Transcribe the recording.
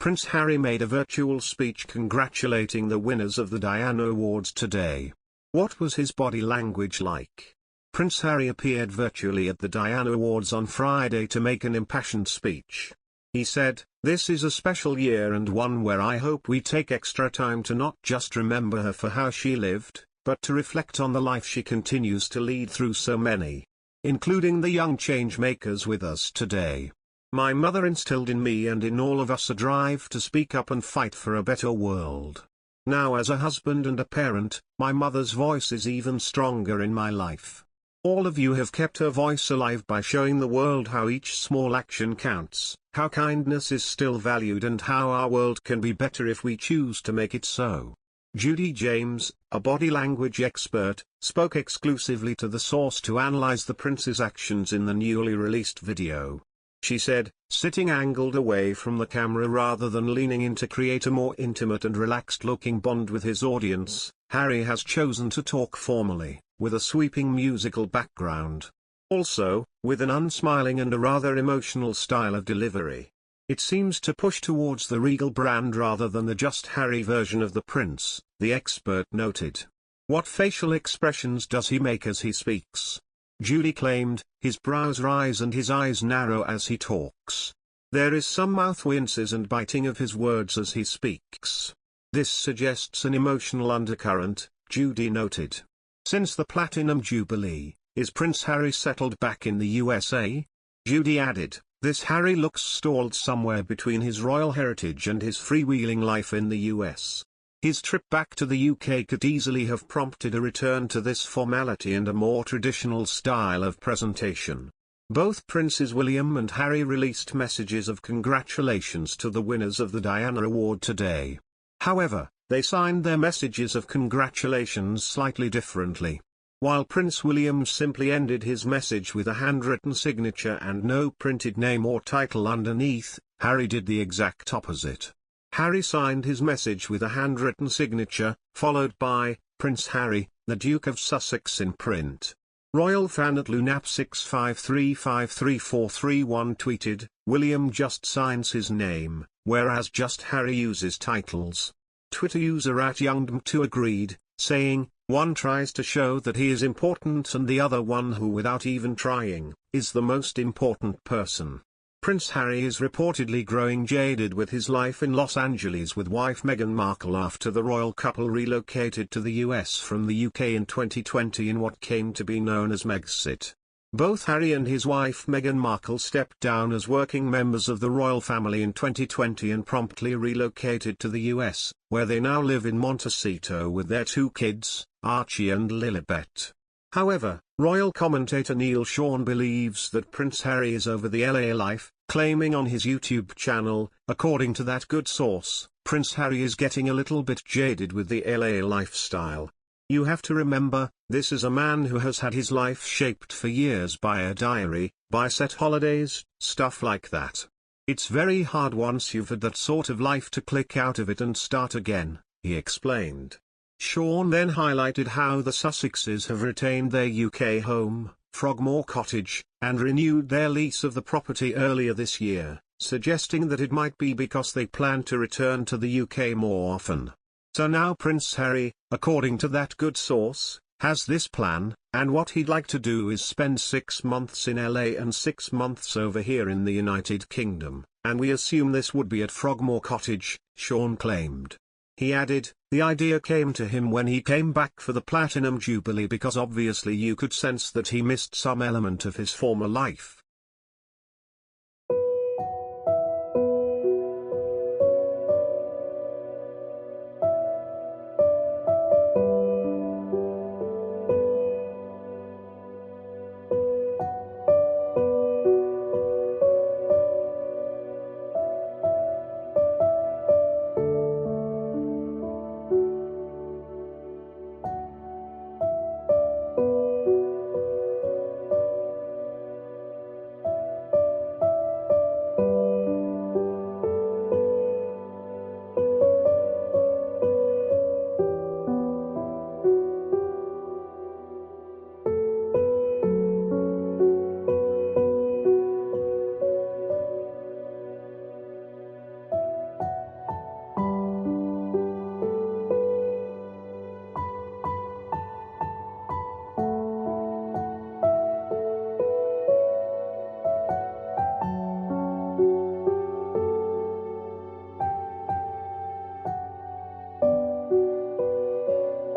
Prince Harry made a virtual speech congratulating the winners of the Diana Awards today. What was his body language like? Prince Harry appeared virtually at the Diana Awards on Friday to make an impassioned speech. He said, "This is a special year and one where I hope we take extra time to not just remember her for how she lived, but to reflect on the life she continues to lead through so many, including the young change makers with us today. My mother instilled in me and in all of us a drive to speak up and fight for a better world. Now as a husband and a parent, my mother's voice is even stronger in my life. All of you have kept her voice alive by showing the world how each small action counts, how kindness is still valued and how our world can be better if we choose to make it so." Judy James, a body language expert, spoke exclusively to the source to analyze the prince's actions in the newly released video. She said, "Sitting angled away from the camera rather than leaning in to create a more intimate and relaxed-looking bond with his audience, Harry has chosen to talk formally, with a sweeping musical background. Also, with an unsmiling and a rather emotional style of delivery. It seems to push towards the Regal brand rather than the just Harry version of the prince," the expert noted. "What facial expressions does he make as he speaks?" Judy claimed, "His brows rise and his eyes narrow as he talks. There is some mouth winces and biting of his words as he speaks. This suggests an emotional undercurrent," Judy noted. "Since the Platinum Jubilee, is Prince Harry settled back in the USA?" Judy added, "This Harry looks stalled somewhere between his royal heritage and his freewheeling life in the US. His trip back to the UK could easily have prompted a return to this formality and a more traditional style of presentation." Both Princes William and Harry released messages of congratulations to the winners of the Diana Award today. However, they signed their messages of congratulations slightly differently. While Prince William simply ended his message with a handwritten signature and no printed name or title underneath, Harry did the exact opposite. Harry signed his message with a handwritten signature, followed by, "Prince Harry, the Duke of Sussex" in print. Royal fan at Lunap653533431 tweeted, "William just signs his name, whereas just Harry uses titles." Twitter user @YoungDM2 agreed, saying, "One tries to show that he is important and the other one who without even trying, is the most important person." Prince Harry is reportedly growing jaded with his life in Los Angeles with wife Meghan Markle after the royal couple relocated to the US from the UK in 2020 in what came to be known as Megxit. Both Harry and his wife Meghan Markle stepped down as working members of the royal family in 2020 and promptly relocated to the US, where they now live in Montecito with their two kids, Archie and Lilibet. However, royal commentator Neil Sean believes that Prince Harry is over the LA life, claiming on his YouTube channel, according to that good source, Prince Harry is getting a little bit jaded with the LA lifestyle. "You have to remember, this is a man who has had his life shaped for years by a diary, by set holidays, stuff like that. It's very hard once you've had that sort of life to click out of it and start again," he explained. Sean then highlighted how the Sussexes have retained their UK home, Frogmore Cottage, and renewed their lease of the property earlier this year, suggesting that it might be because they plan to return to the UK more often. So now Prince Harry, according to that good source, has this plan, and what he'd like to do is spend 6 months in LA and 6 months over here in the United Kingdom, and we assume this would be at Frogmore Cottage, Sean claimed. He added, "The idea came to him when he came back for the Platinum Jubilee because obviously you could sense that he missed some element of his former life.